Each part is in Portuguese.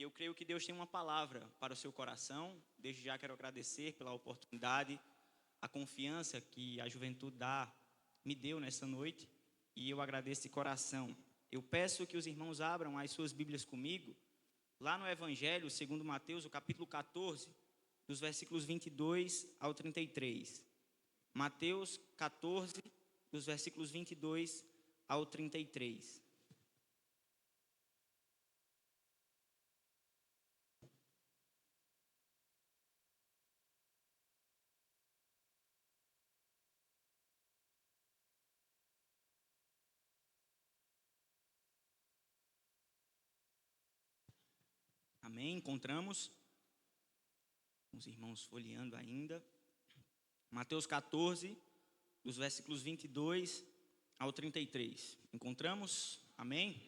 eu creio que Deus tem uma palavra para o seu coração. Desde já quero agradecer pela oportunidade, a confiança que a juventude me deu nessa noite, e eu agradeço de coração. Eu peço que os irmãos abram as suas Bíblias comigo, lá no Evangelho, segundo Mateus, o capítulo 14, dos versículos 22 ao 33. Mateus 14, dos versículos 22 ao 33. Amém? Encontramos? Os irmãos folheando ainda. Mateus 14, dos versículos 22 ao 33. Encontramos? Amém?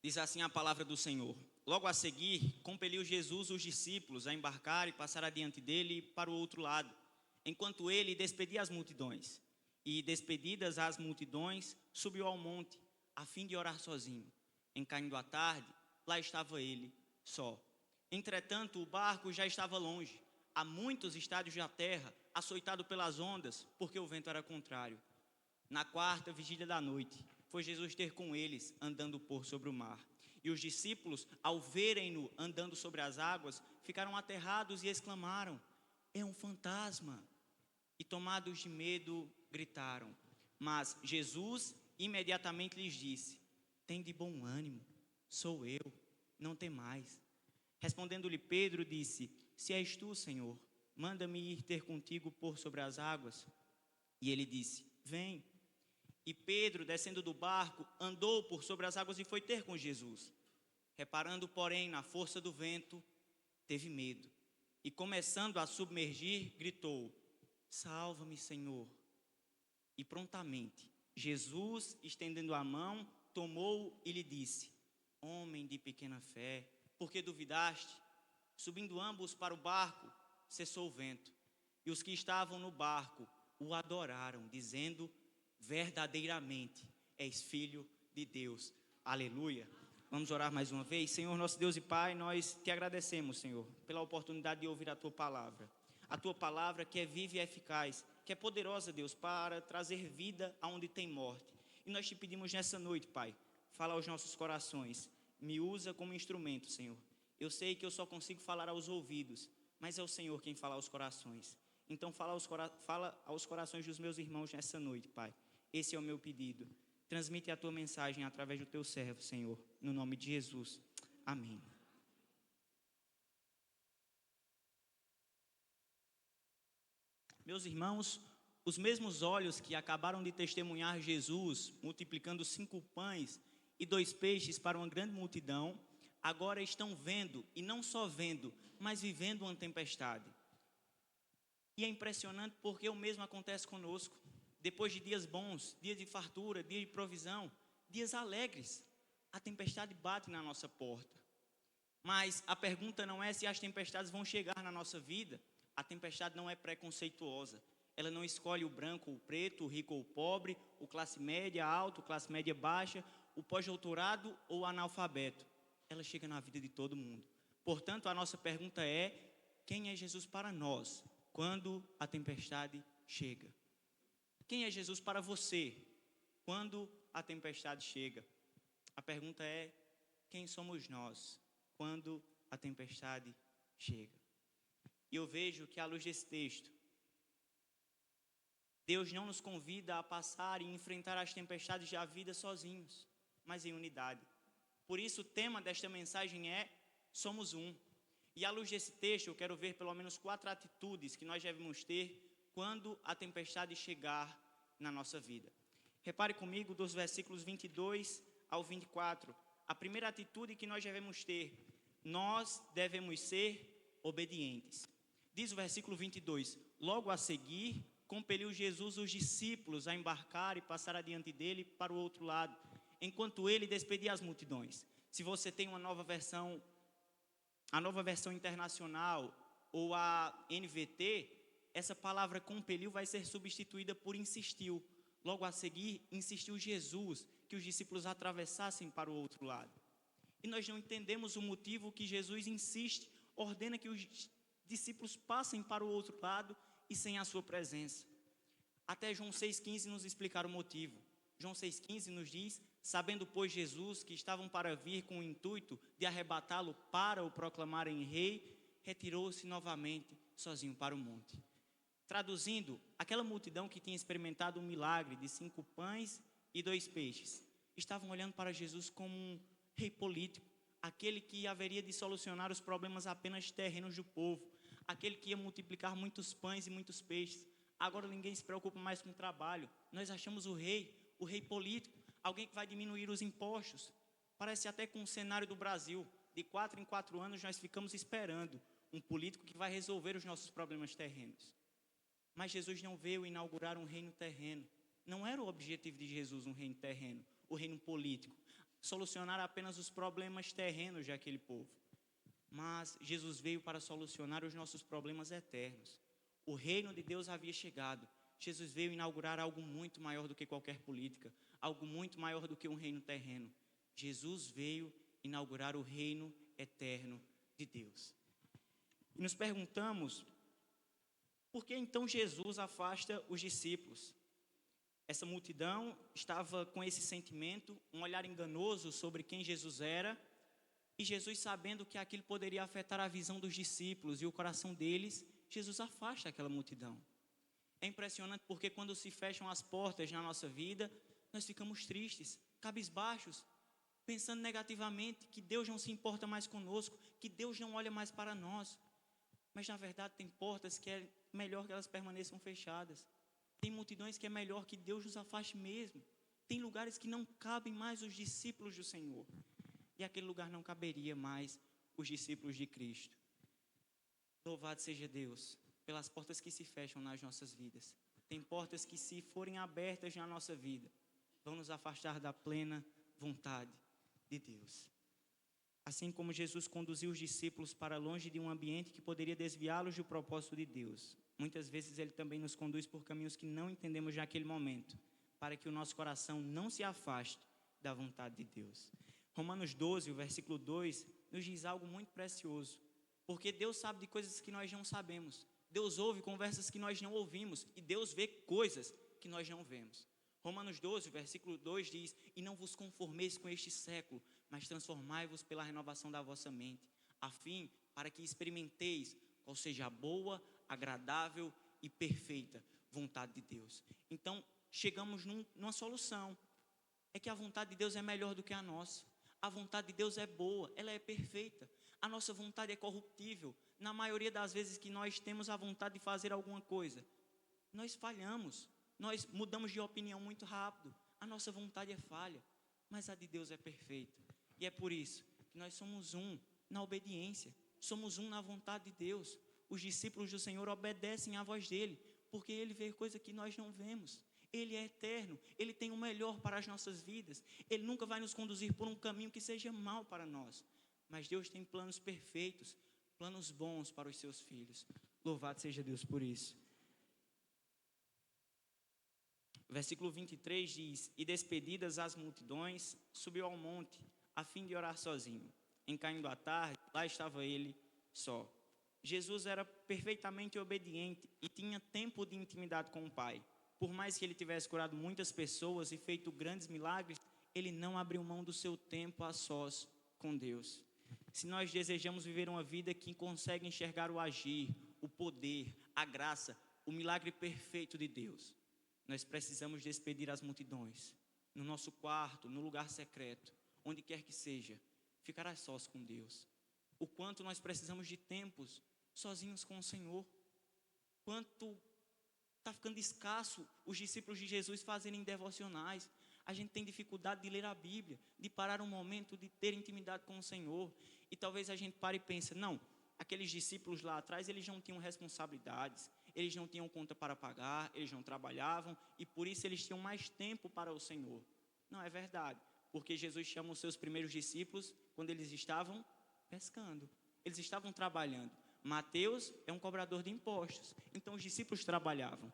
Diz assim a palavra do Senhor. Logo a seguir, compeliu Jesus os discípulos a embarcar e passar adiante dele para o outro lado, enquanto ele despedia as multidões. E, despedidas as multidões, subiu ao monte, a fim de orar sozinho. Em caindo a tarde, lá estava ele, só. Entretanto, o barco já estava longe, a muitos estádios da terra, açoitado pelas ondas, porque o vento era contrário. Na quarta vigília da noite, foi Jesus ter com eles, andando por sobre o mar. E os discípulos, ao verem-no andando sobre as águas, ficaram aterrados e exclamaram: é um fantasma! E tomados de medo, gritaram. Mas Jesus imediatamente lhes disse: tende bom ânimo, sou eu, não temais. Respondendo-lhe Pedro, disse: se és tu, Senhor, manda-me ir ter contigo por sobre as águas. E ele disse: vem. E Pedro, descendo do barco, andou por sobre as águas e foi ter com Jesus. Reparando, porém, na força do vento, teve medo. E começando a submergir, gritou: salva-me, Senhor. E prontamente, Jesus, estendendo a mão, tomou-o e lhe disse: homem de pequena fé, por que duvidaste? Subindo ambos para o barco, cessou o vento. E os que estavam no barco o adoraram, dizendo: verdadeiramente és filho de Deus. Aleluia. Vamos orar mais uma vez. Senhor, nosso Deus e Pai, nós te agradecemos, Senhor, pela oportunidade de ouvir a tua palavra. A tua palavra que é viva e eficaz, que é poderosa, Deus, para trazer vida aonde tem morte. E nós te pedimos nessa noite, Pai, fala aos nossos corações. Me usa como instrumento, Senhor. Eu sei que eu só consigo falar aos ouvidos, mas é o Senhor quem fala aos corações. Então fala aos corações dos meus irmãos nessa noite, Pai. Esse é o meu pedido. Transmite a tua mensagem através do teu servo, Senhor, no nome de Jesus. Amém. Meus irmãos, os mesmos olhos que acabaram de testemunhar Jesus multiplicando 5 pães e 2 peixes para uma grande multidão, agora estão vendo, e não só vendo, mas vivendo uma tempestade. E é impressionante porque o mesmo acontece conosco. Depois de dias bons, dias de fartura, dias de provisão, dias alegres, a tempestade bate na nossa porta. Mas a pergunta não é se as tempestades vão chegar na nossa vida. A tempestade não é preconceituosa. Ela não escolhe o branco ou o preto, o rico ou o pobre, o classe média alto, classe média baixa, o pós-doutorado ou o analfabeto. Ela chega na vida de todo mundo. Portanto, a nossa pergunta é: quem é Jesus para nós quando a tempestade chega? Quem é Jesus para você quando a tempestade chega? A pergunta é: quem somos nós quando a tempestade chega? E eu vejo que à luz desse texto, Deus não nos convida a passar e enfrentar as tempestades da vida sozinhos, mas em unidade. Por isso o tema desta mensagem é: somos um. E à luz desse texto eu quero ver pelo menos 4 atitudes que nós devemos ter quando a tempestade chegar na nossa vida. Repare comigo dos versículos 22 ao 24. A primeira atitude que nós devemos ter: nós devemos ser obedientes. Diz o versículo 22: logo a seguir, compeliu Jesus os discípulos a embarcar e passar adiante dele para o outro lado, enquanto ele despedia as multidões. Se você tem uma nova versão, a nova versão internacional ou a NVT, essa palavra compeliu vai ser substituída por insistiu. Logo a seguir, insistiu Jesus que os discípulos atravessassem para o outro lado. E nós não entendemos o motivo que Jesus insiste, ordena que os discípulos passem para o outro lado e sem a sua presença. Até João 6,15 nos explicar o motivo. João 6,15 nos diz: sabendo, pois, Jesus que estavam para vir com o intuito de arrebatá-lo para o proclamarem rei, retirou-se novamente sozinho para o monte. Traduzindo, aquela multidão que tinha experimentado um milagre de 5 pães e 2 peixes, estavam olhando para Jesus como um rei político, aquele que haveria de solucionar os problemas apenas terrenos do povo, aquele que ia multiplicar muitos pães e muitos peixes. Agora ninguém se preocupa mais com o trabalho. Nós achamos o rei político, alguém que vai diminuir os impostos. Parece até com o cenário do Brasil. De 4 em 4 anos nós ficamos esperando um político que vai resolver os nossos problemas terrenos. Mas Jesus não veio inaugurar um reino terreno. Não era o objetivo de Jesus um reino terreno, o reino político, solucionar apenas os problemas terrenos daquele povo. Mas Jesus veio para solucionar os nossos problemas eternos. O reino de Deus havia chegado. Jesus veio inaugurar algo muito maior do que qualquer política, algo muito maior do que um reino terreno. Jesus veio inaugurar o reino eterno de Deus. E nos perguntamos, por que então Jesus afasta os discípulos? Essa multidão estava com esse sentimento, um olhar enganoso sobre quem Jesus era, e Jesus, sabendo que aquilo poderia afetar a visão dos discípulos e o coração deles, Jesus afasta aquela multidão. É impressionante porque quando se fecham as portas na nossa vida, nós ficamos tristes, cabisbaixos, pensando negativamente que Deus não se importa mais conosco, que Deus não olha mais para nós. Mas na verdade tem portas que é melhor que elas permaneçam fechadas. Tem multidões que é melhor que Deus nos afaste mesmo. Tem lugares que não cabem mais os discípulos do Senhor. E aquele lugar não caberia mais os discípulos de Cristo. Louvado seja Deus pelas portas que se fecham nas nossas vidas. Tem portas que, se forem abertas na nossa vida, vão nos afastar da plena vontade de Deus. Assim como Jesus conduziu os discípulos para longe de um ambiente que poderia desviá-los do propósito de Deus, muitas vezes Ele também nos conduz por caminhos que não entendemos naquele momento, para que o nosso coração não se afaste da vontade de Deus. Romanos 12, o versículo 2, nos diz algo muito precioso, porque Deus sabe de coisas que nós não sabemos. Deus ouve conversas que nós não ouvimos, e Deus vê coisas que nós não vemos. Romanos 12, versículo 2 diz: e não vos conformeis com este século, mas transformai-vos pela renovação da vossa mente, a fim para que experimenteis qual seja a boa, agradável e perfeita vontade de Deus. Então, chegamos numa solução. É que a vontade de Deus é melhor do que a nossa. A vontade de Deus é boa, ela é perfeita. A nossa vontade é corruptível. Na maioria das vezes que nós temos a vontade de fazer alguma coisa, nós falhamos. Nós mudamos de opinião muito rápido. A nossa vontade é falha, mas a de Deus é perfeita. E é por isso que nós somos um na obediência. Somos um na vontade de Deus. Os discípulos do Senhor obedecem à voz dEle, porque Ele vê coisa que nós não vemos. Ele é eterno, Ele tem o melhor para as nossas vidas. Ele nunca vai nos conduzir por um caminho que seja mau para nós. Mas Deus tem planos perfeitos, planos bons para os seus filhos. Louvado seja Deus por isso. Versículo 23 diz: e despedidas as multidões, subiu ao monte, a fim de orar sozinho. Em caindo a tarde, lá estava ele só. Jesus era perfeitamente obediente e tinha tempo de intimidade com o Pai. Por mais que ele tivesse curado muitas pessoas e feito grandes milagres, ele não abriu mão do seu tempo a sós com Deus. Se nós desejamos viver uma vida que consegue enxergar o agir, o poder, a graça, o milagre perfeito de Deus, nós precisamos despedir as multidões. No nosso quarto, no lugar secreto, onde quer que seja, ficar a sós com Deus. O quanto nós precisamos de tempos sozinhos com o Senhor. Quanto está ficando escasso os discípulos de Jesus fazerem devocionais. A gente tem dificuldade de ler a Bíblia, de parar um momento, de ter intimidade com o Senhor. E talvez a gente pare e pense, não, aqueles discípulos lá atrás, eles não tinham responsabilidades, eles não tinham conta para pagar, eles não trabalhavam, e por isso eles tinham mais tempo para o Senhor. Não, é verdade, porque Jesus chama os seus primeiros discípulos quando eles estavam pescando, eles estavam trabalhando. Mateus é um cobrador de impostos, então os discípulos trabalhavam,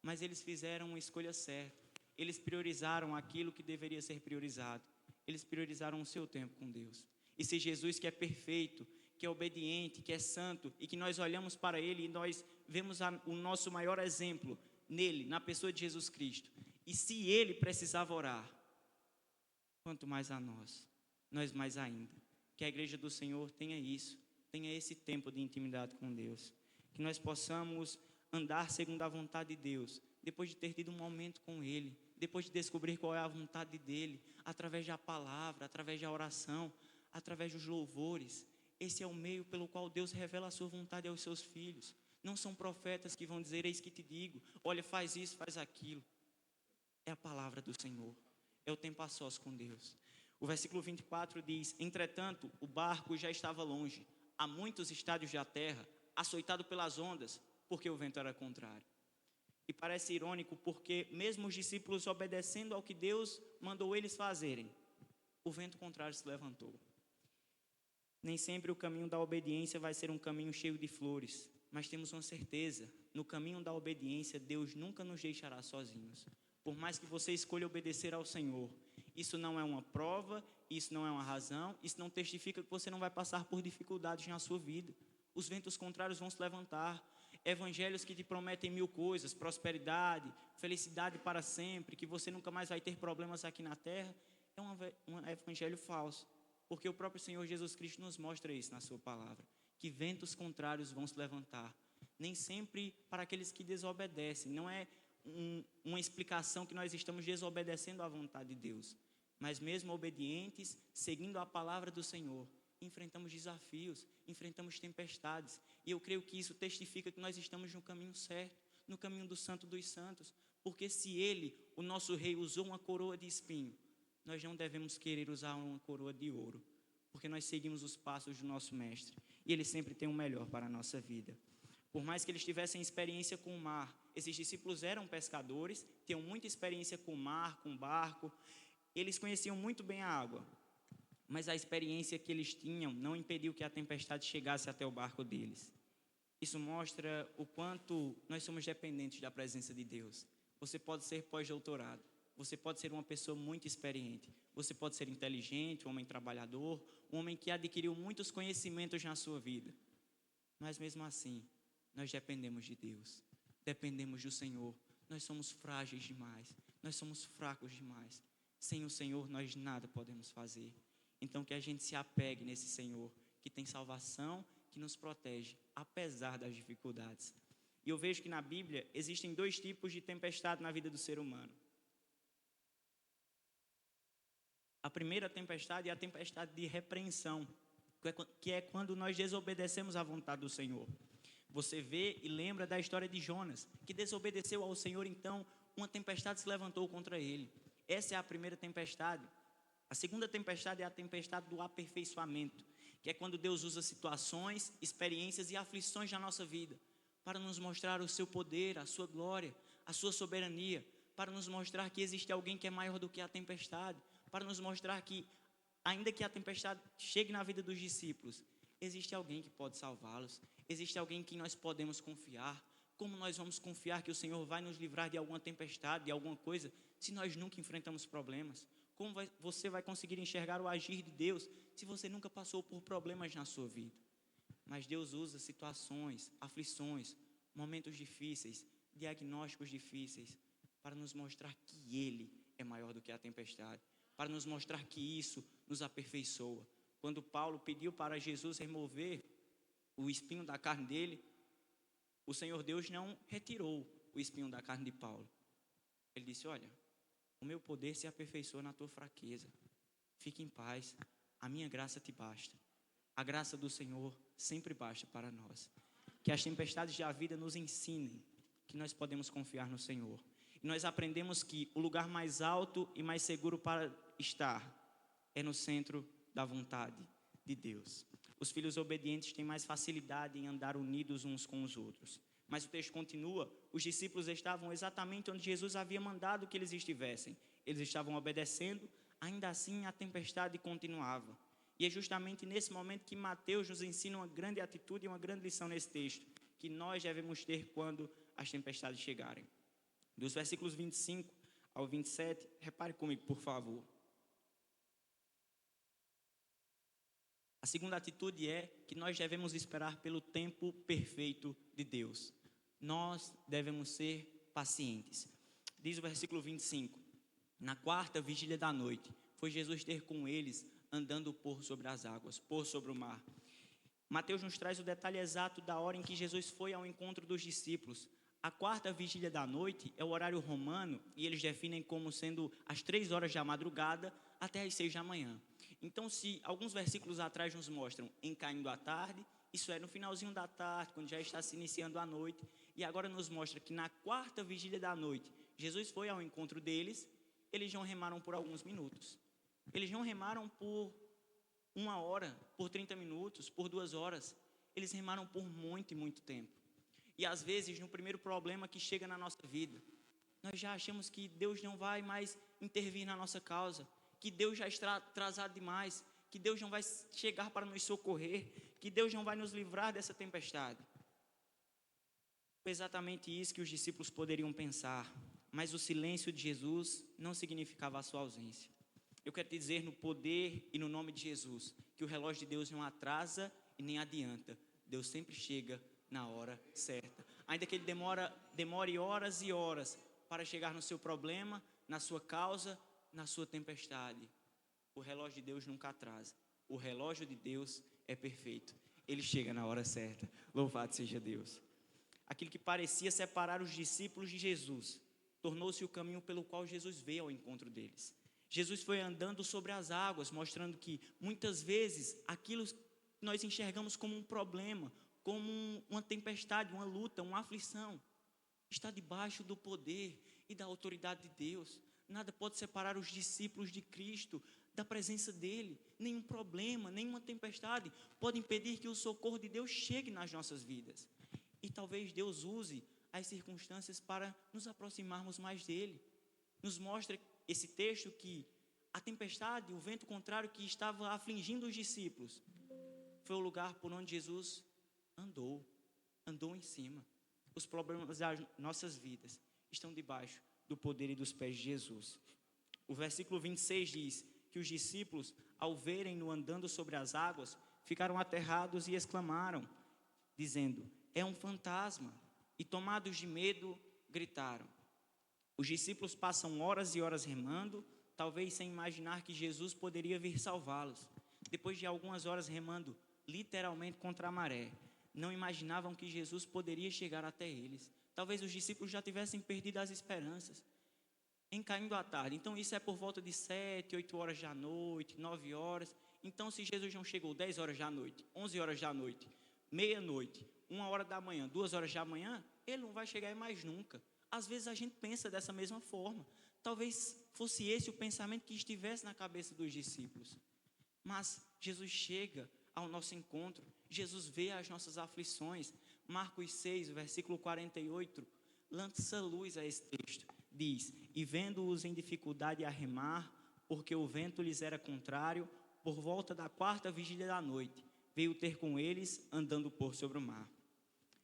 mas eles fizeram uma escolha certa. Eles priorizaram aquilo que deveria ser priorizado. Eles priorizaram o seu tempo com Deus. Esse Jesus que é perfeito, que é obediente, que é santo, e que nós olhamos para Ele e nós vemos o nosso maior exemplo nele, na pessoa de Jesus Cristo. E se Ele precisava orar, quanto mais a nós mais ainda. Que a igreja do Senhor tenha isso, tenha esse tempo de intimidade com Deus. Que nós possamos andar segundo a vontade de Deus, depois de ter tido um momento com Ele, depois de descobrir qual é a vontade dEle, através da palavra, através da oração, através dos louvores. Esse é o meio pelo qual Deus revela a sua vontade aos seus filhos. Não são profetas que vão dizer, eis que te digo, olha, faz isso, faz aquilo. É a palavra do Senhor, é o tempo a sós com Deus. O versículo 24 diz: entretanto, o barco já estava longe, a muitos estádios da terra, açoitado pelas ondas, porque o vento era contrário. E parece irônico, porque mesmo os discípulos obedecendo ao que Deus mandou eles fazerem, o vento contrário se levantou. Nem sempre o caminho da obediência vai ser um caminho cheio de flores, mas temos uma certeza: no caminho da obediência, Deus nunca nos deixará sozinhos. Por mais que você escolha obedecer ao Senhor, isso não é uma prova, isso não é uma razão, isso não testifica que você não vai passar por dificuldades na sua vida. Os ventos contrários vão se levantar. Evangelhos que te prometem 1000 coisas, prosperidade, felicidade para sempre, que você nunca mais vai ter problemas aqui na terra, é um evangelho falso. Porque o próprio Senhor Jesus Cristo nos mostra isso na sua palavra, que ventos contrários vão se levantar. Nem sempre para aqueles que desobedecem. Não é uma explicação que nós estamos desobedecendo à vontade de Deus. Mas mesmo obedientes, seguindo a palavra do Senhor, enfrentamos desafios, enfrentamos tempestades. E eu creio que isso testifica que nós estamos no caminho certo, no caminho do Santo dos Santos. Porque se Ele, o nosso Rei, usou uma coroa de espinho, nós não devemos querer usar uma coroa de ouro, porque nós seguimos os passos do nosso Mestre, e Ele sempre tem o melhor para a nossa vida. Por mais que eles tivessem experiência com o mar, esses discípulos eram pescadores, tinham muita experiência com o mar, com o barco, eles conheciam muito bem a água, mas a experiência que eles tinham não impediu que a tempestade chegasse até o barco deles. Isso mostra o quanto nós somos dependentes da presença de Deus. Você pode ser pós-doutorado, você pode ser uma pessoa muito experiente, você pode ser inteligente, um homem trabalhador, um homem que adquiriu muitos conhecimentos na sua vida. Mas mesmo assim, nós dependemos de Deus, dependemos do Senhor. Nós somos frágeis demais, nós somos fracos demais. Sem o Senhor nós nada podemos fazer. Então que a gente se apegue nesse Senhor, que tem salvação, que nos protege, apesar das dificuldades. E eu vejo que na Bíblia existem 2 tipos de tempestade na vida do ser humano. A primeira tempestade é a tempestade de repreensão, que é quando nós desobedecemos à vontade do Senhor. Você vê e lembra da história de Jonas, que desobedeceu ao Senhor, então uma tempestade se levantou contra ele. Essa é a primeira tempestade. A segunda tempestade é a tempestade do aperfeiçoamento, que é quando Deus usa situações, experiências e aflições na nossa vida para nos mostrar o seu poder, a sua glória, a sua soberania, para nos mostrar que existe alguém que é maior do que a tempestade, para nos mostrar que, ainda que a tempestade chegue na vida dos discípulos, existe alguém que pode salvá-los, existe alguém em quem nós podemos confiar. Como nós vamos confiar que o Senhor vai nos livrar de alguma tempestade, de alguma coisa, se nós nunca enfrentamos problemas? Como você vai conseguir enxergar o agir de Deus se você nunca passou por problemas na sua vida? Mas Deus usa situações, aflições, momentos difíceis, diagnósticos difíceis, para nos mostrar que Ele é maior do que a tempestade, para nos mostrar que isso nos aperfeiçoa. Quando Paulo pediu para Jesus remover o espinho da carne dele, o Senhor Deus não retirou o espinho da carne de Paulo. Ele disse: olha, o meu poder se aperfeiçoa na tua fraqueza. Fique em paz, a minha graça te basta. A graça do Senhor sempre basta para nós. Que as tempestades da vida nos ensinem que nós podemos confiar no Senhor. E nós aprendemos que o lugar mais alto e mais seguro para estar é no centro da vontade de Deus. Os filhos obedientes têm mais facilidade em andar unidos uns com os outros. Mas o texto continua: os discípulos estavam exatamente onde Jesus havia mandado que eles estivessem. Eles estavam obedecendo, ainda assim a tempestade continuava. E é justamente nesse momento que Mateus nos ensina uma grande atitude e uma grande lição nesse texto, que nós devemos ter quando as tempestades chegarem. Dos versículos 25 ao 27, repare comigo, por favor. A segunda atitude é que nós devemos esperar pelo tempo perfeito de Deus. Nós devemos ser pacientes. Diz o versículo 25: na quarta vigília da noite, foi Jesus ter com eles, andando por sobre as águas, por sobre o mar. Mateus nos traz o detalhe exato da hora em que Jesus foi ao encontro dos discípulos. A quarta vigília da noite é o horário romano e eles definem como sendo as 3 horas da madrugada até as 6 da manhã. Então, se alguns versículos atrás nos mostram em caindo a tarde, isso é no finalzinho da tarde, quando já está se iniciando a noite, e agora nos mostra que na quarta vigília da noite, Jesus foi ao encontro deles, eles não remaram por alguns minutos. Eles não remaram por 1 hora, por 30 minutos, por 2 horas. Eles remaram por muito e muito tempo. E às vezes, no primeiro problema que chega na nossa vida, nós já achamos que Deus não vai mais intervir na nossa causa, que Deus já está atrasado demais, que Deus não vai chegar para nos socorrer, que Deus não vai nos livrar dessa tempestade. Foi exatamente isso que os discípulos poderiam pensar, mas o silêncio de Jesus não significava a sua ausência. Eu quero te dizer no poder e no nome de Jesus, que o relógio de Deus não atrasa e nem adianta. Deus sempre chega na hora certa. Ainda que Ele demore horas e horas para chegar no seu problema, na sua causa, na sua tempestade. O relógio de Deus nunca atrasa. O relógio de Deus é perfeito. Ele chega na hora certa. Louvado seja Deus. Aquilo que parecia separar os discípulos de Jesus, tornou-se o caminho pelo qual Jesus veio ao encontro deles. Jesus foi andando sobre as águas, mostrando que muitas vezes aquilo que nós enxergamos como um problema, como uma tempestade, uma luta, uma aflição, está debaixo do poder e da autoridade de Deus. Nada pode separar os discípulos de Cristo da presença dEle. Nenhum problema, nenhuma tempestade pode impedir que o socorro de Deus chegue nas nossas vidas. E talvez Deus use as circunstâncias para nos aproximarmos mais dEle. Nos mostra esse texto que a tempestade, o vento contrário que estava afligindo os discípulos, foi o lugar por onde Jesus andou em cima. Os problemas das nossas vidas estão debaixo do poder e dos pés de Jesus. O versículo 26 diz que os discípulos, ao verem-no andando sobre as águas, ficaram aterrados e exclamaram, dizendo, é um fantasma. E tomados de medo, gritaram. Os discípulos passam horas e horas remando, talvez sem imaginar que Jesus poderia vir salvá-los. Depois de algumas horas remando, literalmente contra a maré, não imaginavam que Jesus poderia chegar até eles. Talvez os discípulos já tivessem perdido as esperanças. Em caindo à tarde, então isso é por volta de 7, 8 horas da noite, 9 horas. Então se Jesus não chegou 10 horas da noite, 11 horas da noite, meia-noite, 1 hora da manhã, 2 horas da manhã, Ele não vai chegar mais nunca. Às vezes a gente pensa dessa mesma forma. Talvez fosse esse o pensamento que estivesse na cabeça dos discípulos. Mas Jesus chega ao nosso encontro. Jesus vê as nossas aflições. Marcos 6, versículo 48, lança luz a esse texto. Diz, e vendo-os em dificuldade a remar, porque o vento lhes era contrário, por volta da quarta vigília da noite, veio ter com eles andando por sobre o mar.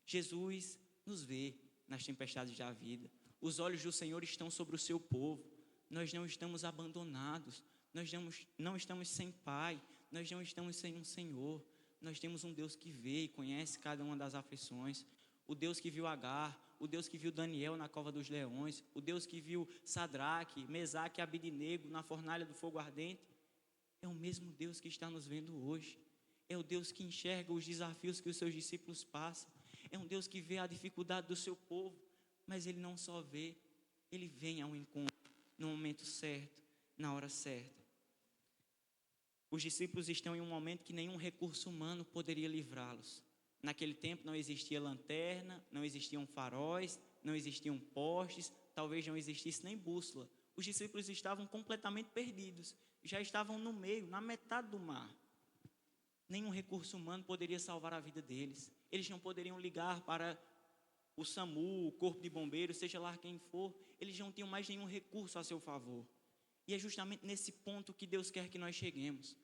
Jesus nos vê nas tempestades da vida. Os olhos do Senhor estão sobre o seu povo. Nós não estamos abandonados. Nós não estamos sem Pai. Nós não estamos sem um Senhor. Nós temos um Deus que vê e conhece cada uma das aflições. O Deus que viu Agar, o Deus que viu Daniel na cova dos leões, o Deus que viu Sadraque, Mesaque e Abidnego na fornalha do fogo ardente. É o mesmo Deus que está nos vendo hoje. É o Deus que enxerga os desafios que os seus discípulos passam. É um Deus que vê a dificuldade do seu povo. Mas Ele não só vê, Ele vem ao encontro no momento certo, na hora certa. Os discípulos estão em um momento que nenhum recurso humano poderia livrá-los. Naquele tempo não existia lanterna, não existiam faróis, não existiam postes, talvez não existisse nem bússola. Os discípulos estavam completamente perdidos, já estavam no meio, na metade do mar. Nenhum recurso humano poderia salvar a vida deles. Eles não poderiam ligar para o SAMU, o corpo de bombeiros, seja lá quem for. Eles não tinham mais nenhum recurso a seu favor. E é justamente nesse ponto que Deus quer que nós cheguemos.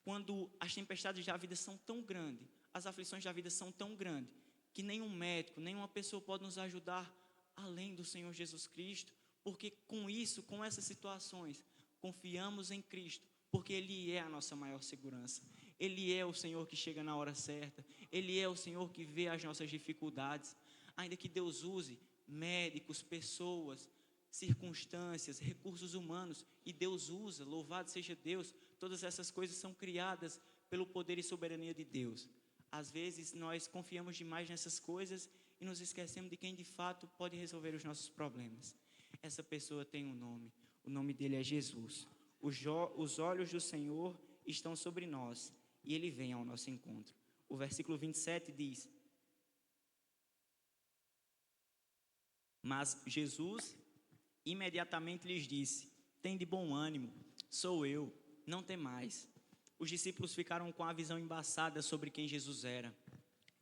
Quando as tempestades da vida são tão grandes, as aflições da vida são tão grandes, que nenhum médico, nenhuma pessoa pode nos ajudar além do Senhor Jesus Cristo, porque com isso, com essas situações, confiamos em Cristo, porque Ele é a nossa maior segurança. Ele é o Senhor que chega na hora certa. Ele é o Senhor que vê as nossas dificuldades. Ainda que Deus use médicos, pessoas, circunstâncias, recursos humanos, e Deus usa, louvado seja Deus, todas essas coisas são criadas pelo poder e soberania de Deus. Às vezes nós confiamos demais nessas coisas e nos esquecemos de quem de fato pode resolver os nossos problemas. Essa pessoa tem um nome, o nome dele é Jesus. Os olhos do Senhor estão sobre nós e Ele vem ao nosso encontro. O versículo 27 diz: mas Jesus imediatamente lhes disse: tende bom ânimo, sou eu, não temais. Os discípulos ficaram com a visão embaçada sobre quem Jesus era.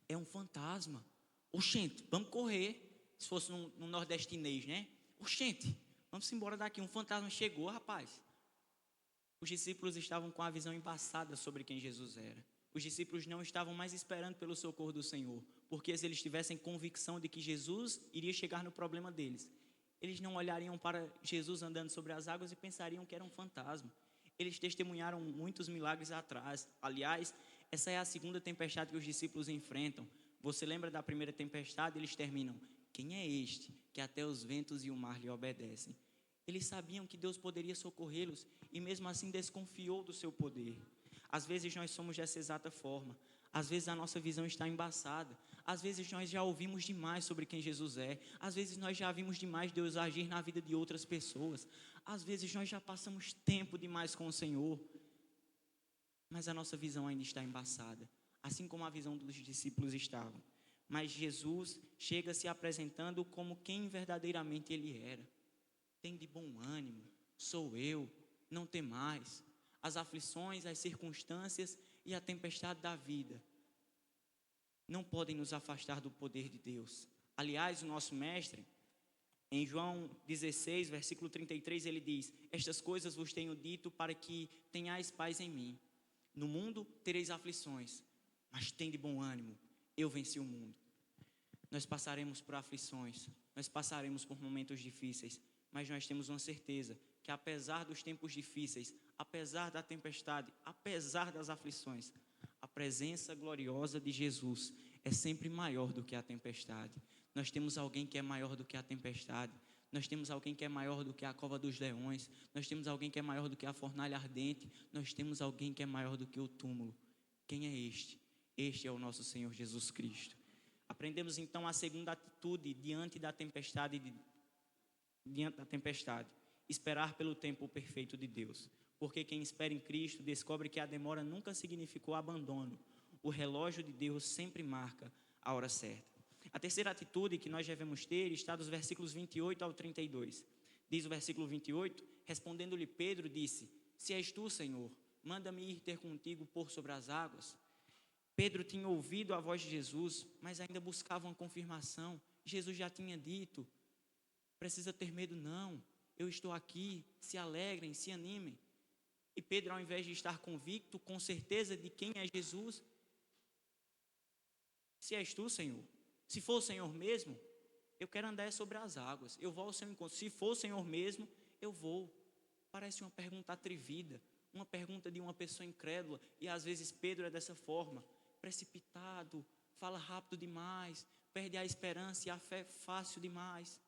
É um fantasma. Oxente, vamos correr. Se fosse no nordestinês, né? Oxente, vamos embora daqui. Um fantasma chegou, rapaz. Os discípulos estavam com a visão embaçada sobre quem Jesus era. Os discípulos não estavam mais esperando pelo socorro do Senhor, porque se eles tivessem convicção de que Jesus iria chegar no problema deles, eles não olhariam para Jesus andando sobre as águas e pensariam que era um fantasma. Eles testemunharam muitos milagres atrás. Aliás, essa é a segunda tempestade que os discípulos enfrentam. Você lembra da primeira tempestade? Eles terminam: quem é este que até os ventos e o mar lhe obedecem? Eles sabiam que Deus poderia socorrê-los e mesmo assim desconfiou do seu poder. Às vezes nós somos dessa exata forma. Às vezes a nossa visão está embaçada. Às vezes nós já ouvimos demais sobre quem Jesus é. Às vezes nós já vimos demais Deus agir na vida de outras pessoas. Às vezes nós já passamos tempo demais com o Senhor. Mas a nossa visão ainda está embaçada, assim como a visão dos discípulos estava. Mas Jesus chega se apresentando como quem verdadeiramente Ele era. Tem de bom ânimo, sou eu, não temais. As aflições, as circunstâncias e a tempestade da vida não podem nos afastar do poder de Deus. Aliás, o nosso mestre, em João 16, versículo 33, ele diz: estas coisas vos tenho dito para que tenhais paz em mim. No mundo tereis aflições, mas tende bom ânimo, eu venci o mundo. Nós passaremos por aflições, nós passaremos por momentos difíceis, mas nós temos uma certeza que apesar dos tempos difíceis, apesar da tempestade, apesar das aflições, a presença gloriosa de Jesus é sempre maior do que a tempestade. Nós temos alguém que é maior do que a tempestade. Nós temos alguém que é maior do que a cova dos leões. Nós temos alguém que é maior do que a fornalha ardente. Nós temos alguém que é maior do que o túmulo. Quem é este? Este é o nosso Senhor Jesus Cristo. Aprendemos então a segunda atitude diante da tempestade, esperar pelo tempo perfeito de Deus. Porque quem espera em Cristo descobre que a demora nunca significou abandono. O relógio de Deus sempre marca a hora certa. A terceira atitude que nós devemos ter está dos versículos 28 ao 32. Diz o versículo 28, respondendo-lhe Pedro, disse: se és tu, Senhor, manda-me ir ter contigo por sobre as águas. Pedro tinha ouvido a voz de Jesus, mas ainda buscava uma confirmação. Jesus já tinha dito: precisa ter medo não, eu estou aqui, se alegrem, se animem. E Pedro, ao invés de estar convicto, com certeza de quem é Jesus: se és tu, Senhor, se for o Senhor mesmo, eu quero andar sobre as águas, eu vou ao seu encontro. Se for o Senhor mesmo, eu vou. Parece uma pergunta atrevida, uma pergunta de uma pessoa incrédula, e às vezes Pedro é dessa forma, precipitado, fala rápido demais, perde a esperança e a fé fácil demais.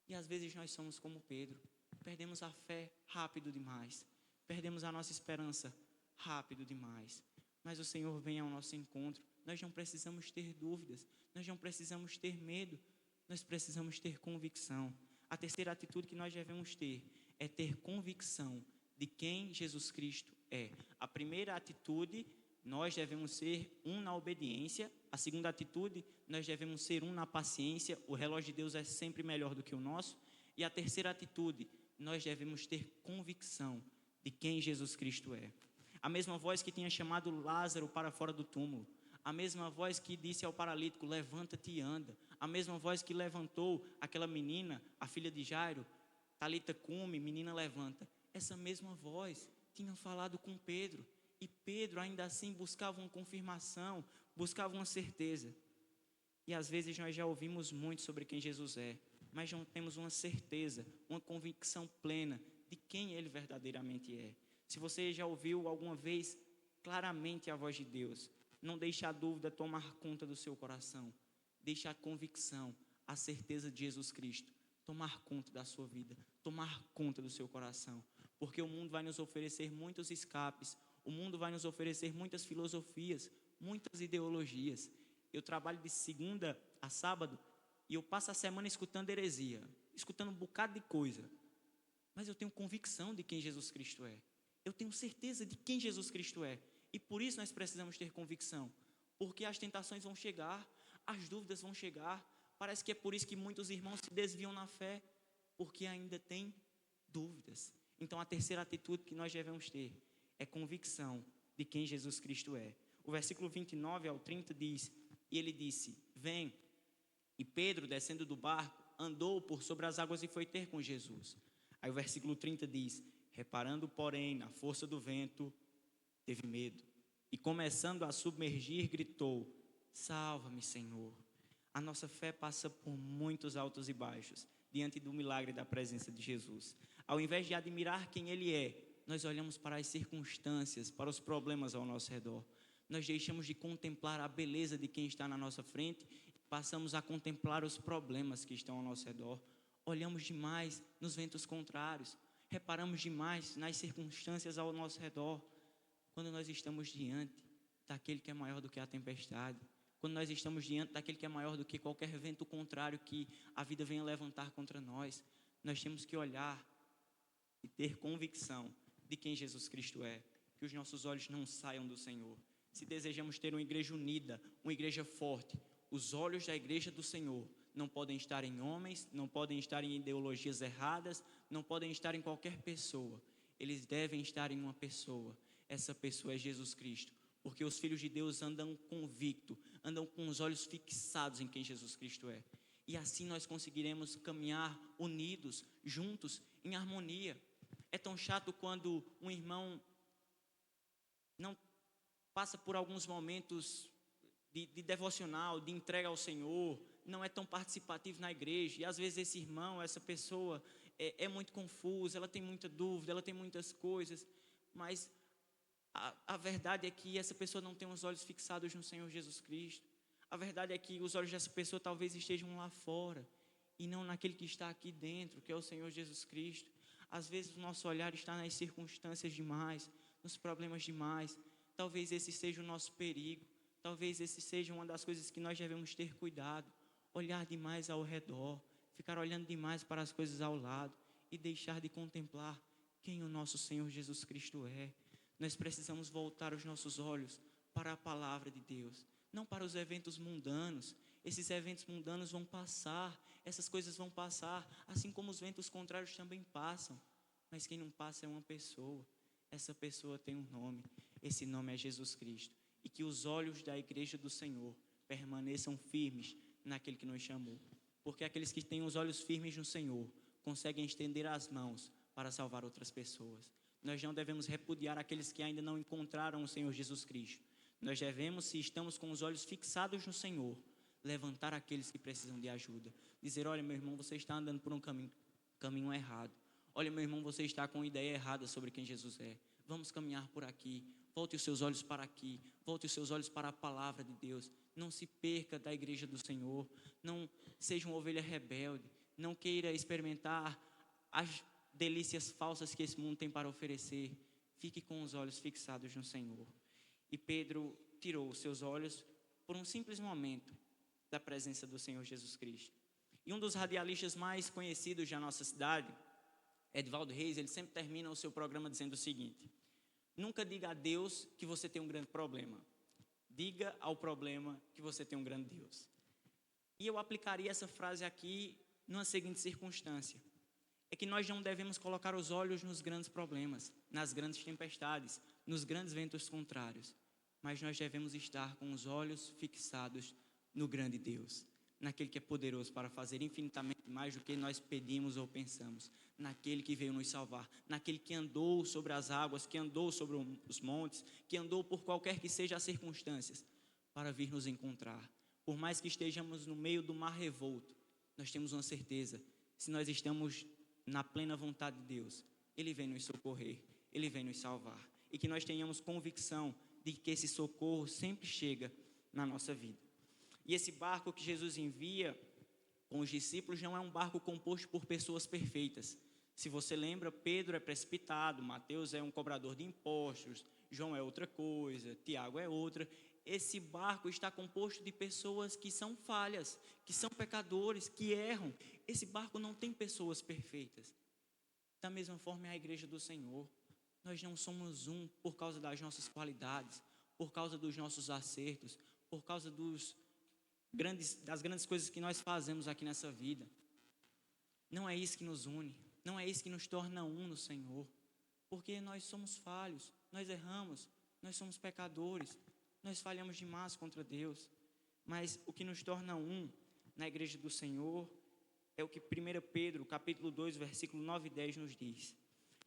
E às vezes nós somos como Pedro, perdemos a fé rápido demais, perdemos a nossa esperança rápido demais. Mas o Senhor vem ao nosso encontro. Nós não precisamos ter dúvidas, nós não precisamos ter medo, nós precisamos ter convicção. A terceira atitude que nós devemos ter é ter convicção de quem Jesus Cristo é. A primeira atitude, nós devemos ser um na obediência. A segunda atitude, nós devemos ser um na paciência. O relógio de Deus é sempre melhor do que o nosso. E a terceira atitude, nós devemos ter convicção de quem Jesus Cristo é. A mesma voz que tinha chamado Lázaro para fora do túmulo, a mesma voz que disse ao paralítico: levanta-te e anda, a mesma voz que levantou aquela menina, a filha de Jairo, Talita cumi, menina levanta. Essa mesma voz tinha falado com Pedro, e Pedro ainda assim buscava uma confirmação, buscava uma certeza. E às vezes nós já ouvimos muito sobre quem Jesus é, mas não temos uma certeza, uma convicção plena de quem Ele verdadeiramente é. Se você já ouviu alguma vez claramente a voz de Deus. Não deixe a dúvida tomar conta do seu coração. Deixe a convicção, a certeza de Jesus Cristo tomar conta da sua vida, tomar conta do seu coração. Porque o mundo vai nos oferecer muitos escapes, o mundo vai nos oferecer muitas filosofias, muitas ideologias. Eu trabalho de segunda a sábado e eu passo a semana escutando heresia, escutando um bocado de coisa. Mas eu tenho convicção de quem Jesus Cristo é. Eu tenho certeza de quem Jesus Cristo é. E por isso nós precisamos ter convicção. Porque as tentações vão chegar, as dúvidas vão chegar. Parece que é por isso que muitos irmãos se desviam na fé, porque ainda têm dúvidas. Então a terceira atitude que nós devemos ter é convicção de quem Jesus Cristo é. O versículo 29 ao 30 diz: e ele disse: vem. E Pedro, descendo do barco, andou por sobre as águas e foi ter com Jesus. Aí o versículo 30 diz: reparando, porém, na força do vento, teve medo. E começando a submergir, gritou: salva-me, Senhor. A nossa fé passa por muitos altos e baixos, diante do milagre da presença de Jesus. Ao invés de admirar quem Ele é, nós olhamos para as circunstâncias, para os problemas ao nosso redor. Nós deixamos de contemplar a beleza de quem está na nossa frente e passamos a contemplar os problemas que estão ao nosso redor. Olhamos demais nos ventos contrários, reparamos demais nas circunstâncias ao nosso redor. Quando nós estamos diante daquele que é maior do que a tempestade, quando nós estamos diante daquele que é maior do que qualquer vento contrário que a vida venha levantar contra nós, nós temos que olhar e ter convicção de quem Jesus Cristo é, que os nossos olhos não saiam do Senhor. Se desejamos ter uma igreja unida, uma igreja forte, os olhos da igreja do Senhor não podem estar em homens, não podem estar em ideologias erradas, não podem estar em qualquer pessoa. Eles devem estar em uma pessoa. Essa pessoa é Jesus Cristo. Porque os filhos de Deus andam convictos, andam com os olhos fixados em quem Jesus Cristo é. E assim nós conseguiremos caminhar unidos, juntos, em harmonia. É tão chato quando um irmão não passa por alguns momentos de devocional, de entrega ao Senhor, não é tão participativo na igreja. E às vezes esse irmão, essa pessoa é muito confusa, ela tem muita dúvida, ela tem muitas coisas, mas a verdade é que essa pessoa não tem os olhos fixados no Senhor Jesus Cristo. A verdade é que os olhos dessa pessoa talvez estejam lá fora e não naquele que está aqui dentro, que é o Senhor Jesus Cristo. Às vezes o nosso olhar está nas circunstâncias demais, nos problemas demais. Talvez esse seja o nosso perigo. Talvez esse seja uma das coisas que nós devemos ter cuidado. Olhar demais ao redor, ficar olhando demais para as coisas ao lado e deixar de contemplar quem o nosso Senhor Jesus Cristo é. Nós precisamos voltar os nossos olhos para a palavra de Deus, não para os eventos mundanos. Esses eventos mundanos vão passar, essas coisas vão passar, assim como os ventos contrários também passam. Mas quem não passa é uma pessoa. Essa pessoa tem um nome, esse nome é Jesus Cristo. E que os olhos da igreja do Senhor permaneçam firmes naquele que nos chamou. Porque aqueles que têm os olhos firmes no Senhor conseguem estender as mãos para salvar outras pessoas. Nós não devemos repudiar aqueles que ainda não encontraram o Senhor Jesus Cristo. Nós devemos, se estamos com os olhos fixados no Senhor, levantar aqueles que precisam de ajuda. Dizer: olha, meu irmão, você está andando por um caminho errado. Olha, meu irmão, você está com uma ideia errada sobre quem Jesus é. Vamos caminhar por aqui. Volte os seus olhos para aqui. Volte os seus olhos para a palavra de Deus. Não se perca da igreja do Senhor. Não seja uma ovelha rebelde. Não queira experimentar as delícias falsas que esse mundo tem para oferecer. Fique com os olhos fixados no Senhor. E Pedro tirou os seus olhos por um simples momento da presença do Senhor Jesus Cristo. E um dos radialistas mais conhecidos da nossa cidade, Edvaldo Reis, ele sempre termina o seu programa dizendo o seguinte: nunca diga a Deus que você tem um grande problema. Diga ao problema que você tem um grande Deus. E eu aplicaria essa frase aqui numa seguinte circunstância: é que nós não devemos colocar os olhos nos grandes problemas, nas grandes tempestades, nos grandes ventos contrários, mas nós devemos estar com os olhos fixados no grande Deus, naquele que é poderoso para fazer infinitamente mais do que nós pedimos ou pensamos, naquele que veio nos salvar, naquele que andou sobre as águas, que andou sobre os montes, que andou por qualquer que seja as circunstâncias, para vir nos encontrar. Por mais que estejamos no meio do mar revolto, nós temos uma certeza: se nós estamos na plena vontade de Deus, Ele vem nos socorrer, Ele vem nos salvar. E que nós tenhamos convicção de que esse socorro sempre chega na nossa vida. E esse barco que Jesus envia com os discípulos não é um barco composto por pessoas perfeitas. Se você lembra, Pedro é precipitado, Mateus é um cobrador de impostos, João é outra coisa, Tiago é outra. Esse barco está composto de pessoas que são falhas, que são pecadores, que erram. Esse barco não tem pessoas perfeitas. Da mesma forma é a igreja do Senhor. Nós não somos um por causa das nossas qualidades, por causa dos nossos acertos, por causa das grandes coisas que nós fazemos aqui nessa vida. Não é isso que nos une, não é isso que nos torna um no Senhor, porque nós somos falhos, nós erramos, nós somos pecadores, nós falhamos demais contra Deus, mas o que nos torna um na igreja do Senhor é o que 1 Pedro, capítulo 2, versículo 9 e 10 nos diz.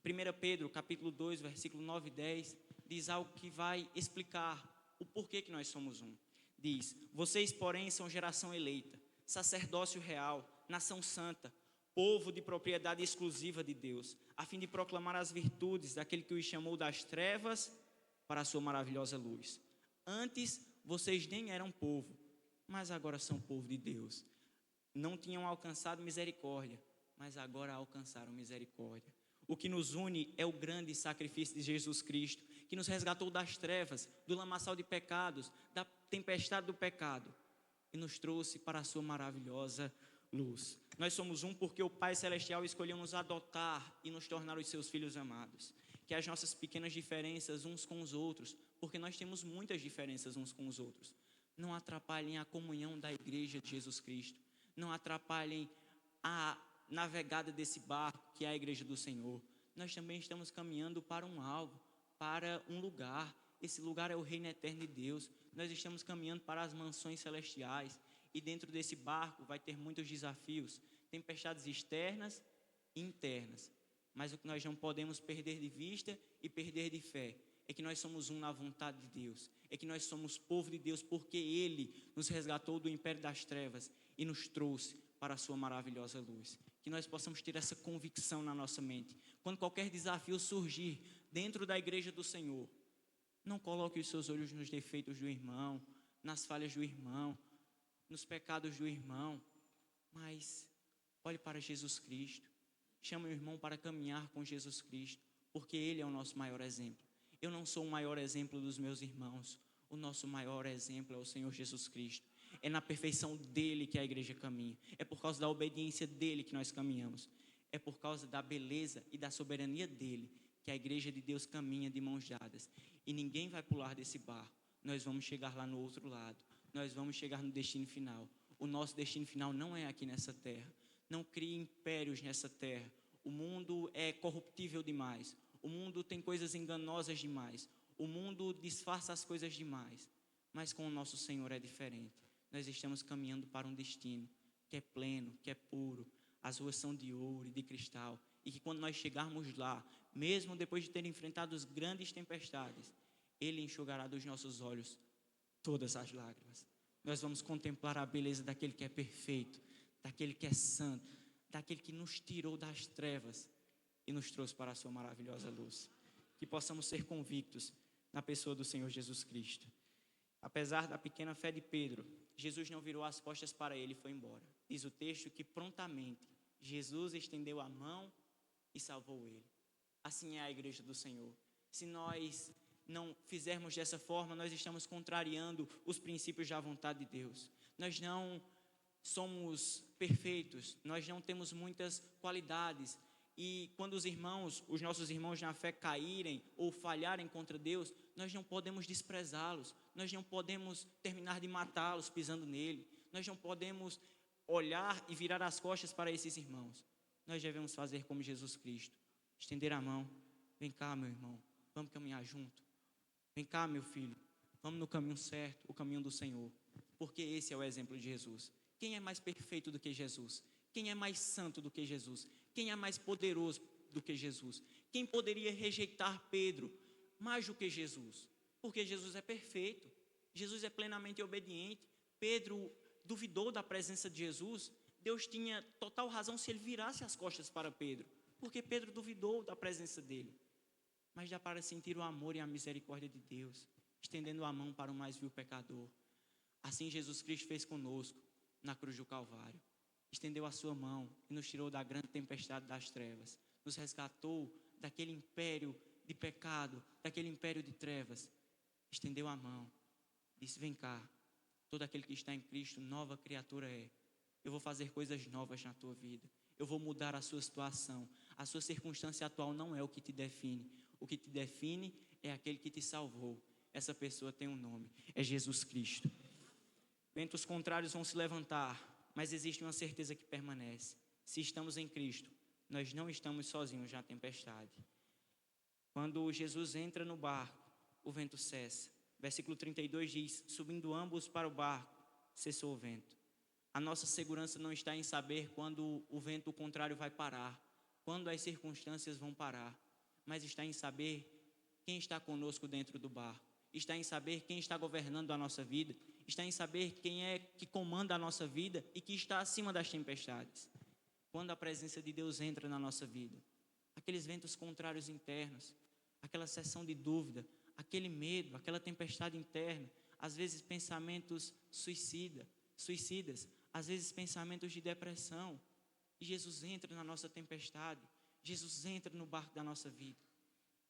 1 Pedro, capítulo 2, versículo 9 e 10, diz algo que vai explicar o porquê que nós somos um. Diz: vocês, porém, são geração eleita, sacerdócio real, nação santa, povo de propriedade exclusiva de Deus, a fim de proclamar as virtudes daquele que os chamou das trevas para a sua maravilhosa luz. Antes, vocês nem eram povo, mas agora são povo de Deus. Não tinham alcançado misericórdia, mas agora alcançaram misericórdia. O que nos une é o grande sacrifício de Jesus Cristo, que nos resgatou das trevas, do lamaçal de pecados, da tempestade do pecado, e nos trouxe para a sua maravilhosa luz. Nós somos um porque o Pai Celestial escolheu nos adotar e nos tornar os seus filhos amados. Que as nossas pequenas diferenças uns com os outros, porque nós temos muitas diferenças uns com os outros, não atrapalhem a comunhão da igreja de Jesus Cristo, não atrapalhem a navegada desse barco que é a igreja do Senhor. Nós também estamos caminhando para um alvo, para um lugar. Esse lugar é o reino eterno de Deus. Nós estamos caminhando para as mansões celestiais, e dentro desse barco vai ter muitos desafios, tempestades externas e internas. Mas o que nós não podemos perder de vista e perder de fé é que nós somos um na vontade de Deus, é que nós somos povo de Deus porque Ele nos resgatou do império das trevas e nos trouxe para a sua maravilhosa luz. Que nós possamos ter essa convicção na nossa mente. Quando qualquer desafio surgir dentro da igreja do Senhor, não coloque os seus olhos nos defeitos do irmão, nas falhas do irmão, nos pecados do irmão, mas olhe para Jesus Cristo. Chame o irmão para caminhar com Jesus Cristo, porque Ele é o nosso maior exemplo. Eu não sou o maior exemplo dos meus irmãos. O nosso maior exemplo é o Senhor Jesus Cristo. É na perfeição dele que a igreja caminha. É por causa da obediência dele que nós caminhamos. É por causa da beleza e da soberania dele que a igreja de Deus caminha de mãos dadas. E ninguém vai pular desse barco. Nós vamos chegar lá no outro lado. Nós vamos chegar no destino final. O nosso destino final não é aqui nessa terra. Não crie impérios nessa terra. O mundo é corruptível demais. O mundo tem coisas enganosas demais. O mundo disfarça as coisas demais. Mas com o nosso Senhor é diferente. Nós estamos caminhando para um destino que é pleno, que é puro. As ruas são de ouro e de cristal. E que quando nós chegarmos lá, mesmo depois de ter enfrentado as grandes tempestades, Ele enxugará dos nossos olhos todas as lágrimas. Nós vamos contemplar a beleza daquele que é perfeito, daquele que é santo, daquele que nos tirou das trevas e nos trouxe para a sua maravilhosa luz. Que possamos ser convictos na pessoa do Senhor Jesus Cristo. Apesar da pequena fé de Pedro, Jesus não virou as costas para ele e foi embora. Diz o texto que prontamente Jesus estendeu a mão e salvou ele. Assim é a igreja do Senhor. Se nós não fizermos dessa forma, nós estamos contrariando os princípios da vontade de Deus. Nós não somos perfeitos, nós não temos muitas qualidades. E quando os nossos irmãos na fé caírem ou falharem contra Deus, nós não podemos desprezá-los, nós não podemos terminar de matá-los pisando nele, nós não podemos olhar e virar as costas para esses irmãos. Nós devemos fazer como Jesus Cristo, estender a mão. Vem cá, meu irmão, vamos caminhar junto. Vem cá, meu filho, vamos no caminho certo, o caminho do Senhor, porque esse é o exemplo de Jesus. Quem é mais perfeito do que Jesus? Quem é mais santo do que Jesus? Quem é mais poderoso do que Jesus? Quem poderia rejeitar Pedro mais do que Jesus? Porque Jesus é perfeito, Jesus é plenamente obediente. Pedro duvidou da presença de Jesus. Deus tinha total razão se ele virasse as costas para Pedro, porque Pedro duvidou da presença dele. Mas dá para sentir o amor e a misericórdia de Deus. estendendo a mão para o mais vil pecador. Assim Jesus Cristo fez conosco na cruz do Calvário. Estendeu a sua mão e nos tirou da grande tempestade das trevas. Nos resgatou daquele império de pecado, daquele império de trevas. Estendeu a mão, disse: vem cá, todo aquele que está em Cristo, nova criatura é. Eu vou fazer coisas novas na tua vida. Eu vou mudar a sua situação. A sua circunstância atual não é o que te define. O que te define é aquele que te salvou. Essa pessoa tem um nome, é Jesus Cristo. Ventos contrários vão se levantar, mas existe uma certeza que permanece. Se estamos em Cristo, nós não estamos sozinhos na tempestade. Quando Jesus entra no barco, o vento cessa. Versículo 32 diz: subindo ambos para o barco, cessou o vento. A nossa segurança não está em saber quando o vento contrário vai parar, quando as circunstâncias vão parar, mas está em saber quem está conosco dentro do barco, está em saber quem está governando a nossa vida, está em saber quem é que comanda a nossa vida e que está acima das tempestades. Quando a presença de Deus entra na nossa vida, aqueles ventos contrários internos, aquela seção de dúvida, aquele medo, aquela tempestade interna, às vezes pensamentos suicidas, às vezes pensamentos de depressão, e Jesus entra na nossa tempestade, Jesus entra no barco da nossa vida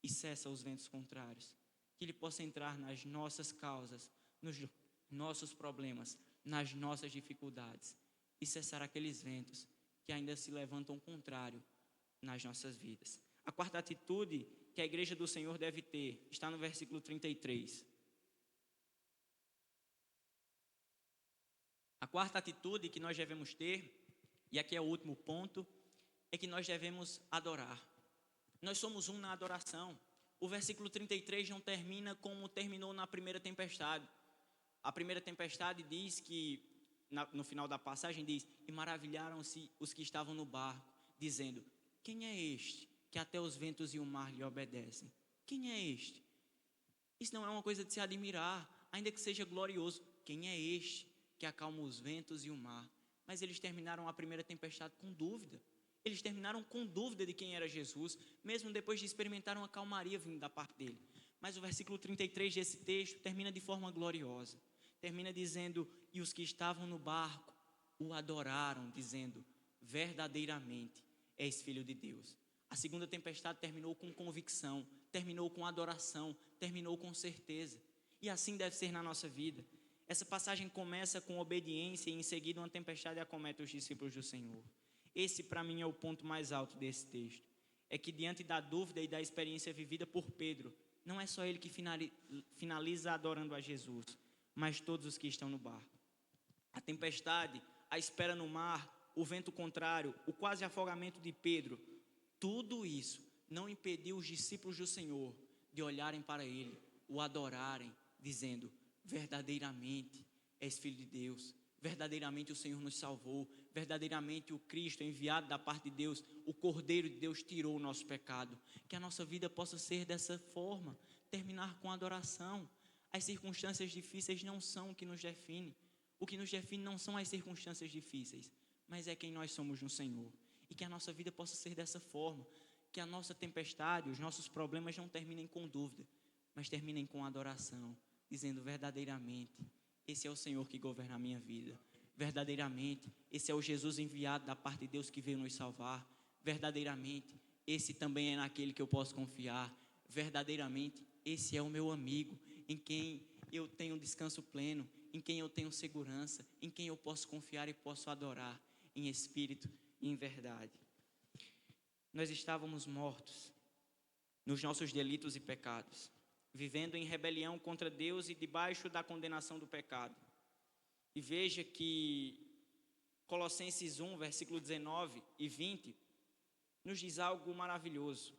e cessa os ventos contrários. Que Ele possa entrar nas nossas causas, nos nossos problemas, nas nossas dificuldades e cessar aqueles ventos que ainda se levantam contrário nas nossas vidas. A quarta atitude que a igreja do Senhor deve ter está no versículo 33. A quarta atitude que nós devemos ter, e aqui é o último ponto, é que nós devemos adorar. Nós somos um na adoração. O versículo 33 não termina como terminou na primeira tempestade. A primeira tempestade diz que, no final da passagem diz: e maravilharam-se os que estavam no barco, dizendo: quem é este que até os ventos e o mar lhe obedecem? Quem é este? Isso não é uma coisa de se admirar, ainda que seja glorioso. Quem é este que acalma os ventos e o mar? Mas eles terminaram a primeira tempestade com dúvida. Eles terminaram com dúvida de quem era Jesus, mesmo depois de experimentar uma calmaria vindo da parte dele. Mas o versículo 33 desse texto termina de forma gloriosa. Termina dizendo: e os que estavam no barco o adoraram, dizendo: verdadeiramente és filho de Deus. A segunda tempestade terminou com convicção, terminou com adoração, terminou com certeza. E assim deve ser na nossa vida. Essa passagem começa com obediência e em seguida uma tempestade acomete os discípulos do Senhor. Esse para mim é o ponto mais alto desse texto. É que diante da dúvida e da experiência vivida por Pedro, não é só ele que finaliza adorando a Jesus, mas todos os que estão no barco. A tempestade, a espera no mar, o vento contrário, o quase afogamento de Pedro, tudo isso não impediu os discípulos do Senhor de olharem para ele, o adorarem, dizendo: verdadeiramente és filho de Deus, verdadeiramente o Senhor nos salvou, verdadeiramente o Cristo enviado da parte de Deus, o Cordeiro de Deus tirou o nosso pecado. Que a nossa vida possa ser dessa forma, terminar com adoração. As circunstâncias difíceis não são o que nos define. O que nos define não são as circunstâncias difíceis, mas é quem nós somos no Senhor. E que a nossa vida possa ser dessa forma, que a nossa tempestade, os nossos problemas não terminem com dúvida, mas terminem com adoração, dizendo: verdadeiramente, esse é o Senhor que governa a minha vida. Verdadeiramente, esse é o Jesus enviado da parte de Deus que veio nos salvar. Verdadeiramente, esse também é naquele que eu posso confiar. Verdadeiramente, esse é o meu amigo, em quem eu tenho descanso pleno, em quem eu tenho segurança, em quem eu posso confiar e posso adorar em espírito e em verdade. Nós estávamos mortos nos nossos delitos e pecados, vivendo em rebelião contra Deus e debaixo da condenação do pecado. E veja que Colossenses 1, versículo 19 e 20, nos diz algo maravilhoso.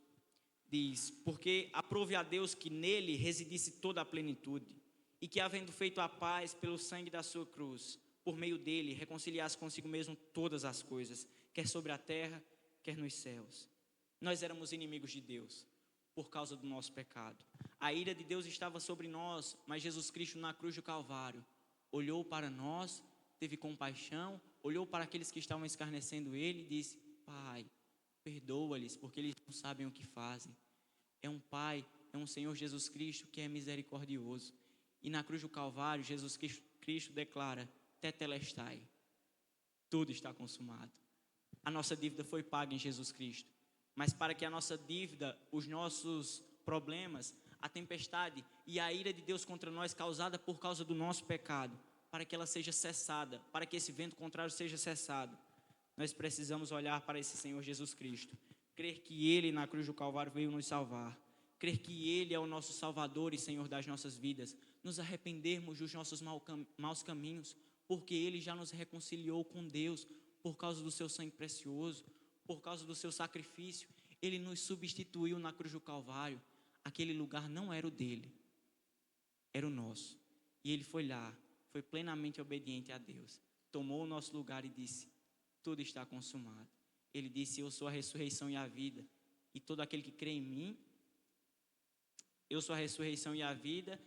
Diz: porque aprove a Deus que nele residisse toda a plenitude, e que, havendo feito a paz pelo sangue da sua cruz, por meio dele reconciliasse consigo mesmo todas as coisas, quer sobre a terra, quer nos céus. Nós éramos inimigos de Deus por causa do nosso pecado. A ira de Deus estava sobre nós, mas Jesus Cristo na cruz do Calvário olhou para nós, teve compaixão, olhou para aqueles que estavam escarnecendo ele e disse: Pai, perdoa-lhes, porque eles não sabem o que fazem. É um Pai, é um Senhor Jesus Cristo que é misericordioso. E na cruz do Calvário, Jesus Cristo declara: Tetelestai, tudo está consumado. A nossa dívida foi paga em Jesus Cristo. Mas para que a nossa dívida, os nossos problemas, a tempestade e a ira de Deus contra nós causada por causa do nosso pecado, para que ela seja cessada, para que esse vento contrário seja cessado, nós precisamos olhar para esse Senhor Jesus Cristo, crer que Ele na cruz do Calvário veio nos salvar, crer que Ele é o nosso Salvador e Senhor das nossas vidas, nos arrependermos dos nossos maus caminhos, porque Ele já nos reconciliou com Deus, por causa do seu sangue precioso, por causa do seu sacrifício. Ele nos substituiu na cruz do Calvário. Aquele lugar não era o dele, era o nosso. E Ele foi lá, foi plenamente obediente a Deus, tomou o nosso lugar e disse: tudo está consumado. Ele disse: eu sou a ressurreição e a vida, e todo aquele que crê em mim, eu sou a ressurreição e a vida.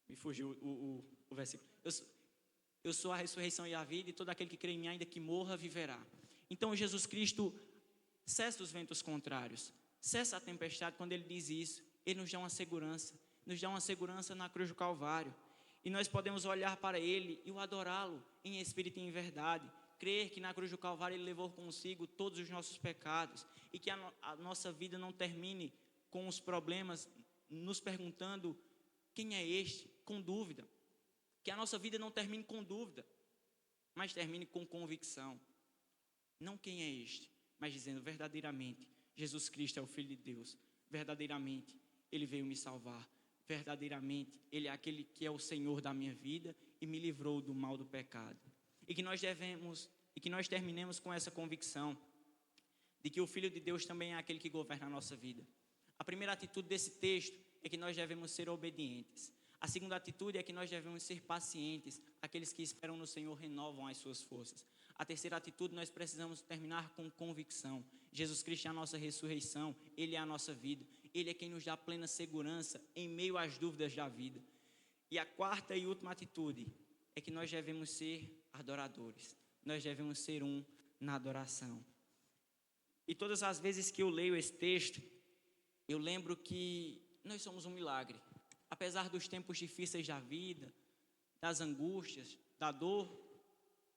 Me fugiu o versículo. Eu sou a ressurreição e a vida, e todo aquele que crê em mim, ainda que morra, viverá. Então Jesus Cristo cessa os ventos contrários, cessa a tempestade. Quando Ele diz isso, Ele nos dá uma segurança na cruz do Calvário. E nós podemos olhar para Ele e o adorá-lo em espírito e em verdade, crer que na cruz do Calvário Ele levou consigo todos os nossos pecados, e que a nossa vida não termine com os problemas nos perguntando: quem é este? Com dúvida. Que a nossa vida não termine com dúvida, mas termine com convicção. Não quem é este, mas dizendo: verdadeiramente, Jesus Cristo é o Filho de Deus. Verdadeiramente, Ele veio me salvar. Verdadeiramente, Ele é aquele que é o Senhor da minha vida e me livrou do mal do pecado. E que nós terminemos com essa convicção de que o Filho de Deus também é aquele que governa a nossa vida. A primeira atitude desse texto é que nós devemos ser obedientes. A segunda atitude é que nós devemos ser pacientes. Aqueles que esperam no Senhor renovam as suas forças. A terceira atitude, nós precisamos terminar com convicção. Jesus Cristo é a nossa ressurreição, Ele é a nossa vida. Ele é quem nos dá plena segurança em meio às dúvidas da vida. E a quarta e última atitude é que nós devemos ser adoradores. Nós devemos ser na adoração. E todas as vezes que eu leio esse texto, eu lembro que nós somos um milagre. Apesar dos tempos difíceis da vida, das angústias, da dor,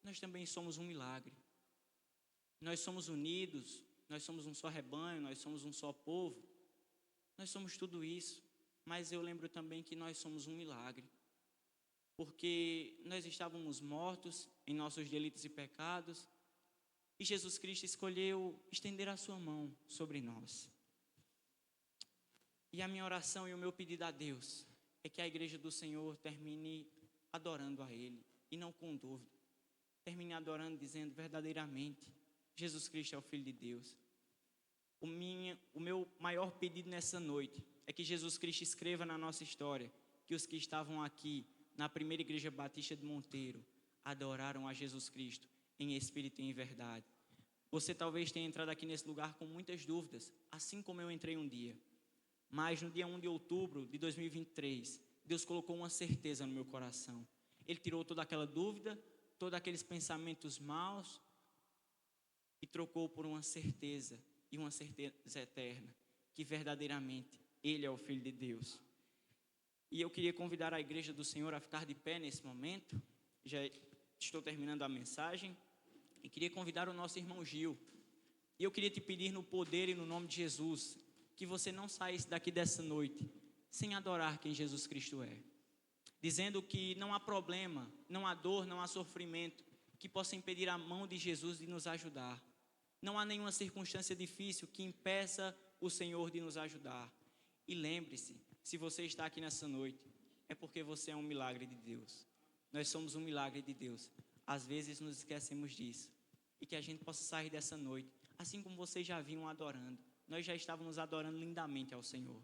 nós também somos um milagre. Nós somos unidos, nós somos um só rebanho, nós somos um só povo. Nós somos tudo isso, mas eu lembro também que nós somos um milagre. Porque nós estávamos mortos em nossos delitos e pecados, e Jesus Cristo escolheu estender a sua mão sobre nós. E a minha oração e o meu pedido a Deus é que a igreja do Senhor termine adorando a Ele, e não com dúvida. Termine adorando, dizendo: verdadeiramente, Jesus Cristo é o Filho de Deus. O meu maior pedido nessa noite é que Jesus Cristo escreva na nossa história que os que estavam aqui na primeira igreja batista de Monteiro adoraram a Jesus Cristo em espírito e em verdade. Você talvez tenha entrado aqui nesse lugar com muitas dúvidas, assim como eu entrei um dia. Mas no dia 1 de outubro de 2023, Deus colocou uma certeza no meu coração. Ele tirou toda aquela dúvida, todos aqueles pensamentos maus, e trocou por uma certeza, e uma certeza eterna, que verdadeiramente Ele é o Filho de Deus. E eu queria convidar a igreja do Senhor a ficar de pé nesse momento. Já estou terminando a mensagem. E queria convidar o nosso irmão Gil. E eu queria te pedir no poder e no nome de Jesus, que você não saísse daqui dessa noite sem adorar quem Jesus Cristo é. Dizendo que não há problema, não há dor, não há sofrimento que possa impedir a mão de Jesus de nos ajudar. Não há nenhuma circunstância difícil que impeça o Senhor de nos ajudar. E lembre-se, se você está aqui nessa noite, é porque você é um milagre de Deus. Nós somos um milagre de Deus. Às vezes nos esquecemos disso. E que a gente possa sair dessa noite, assim como vocês já vinham adorando. Nós já estávamos adorando lindamente ao Senhor.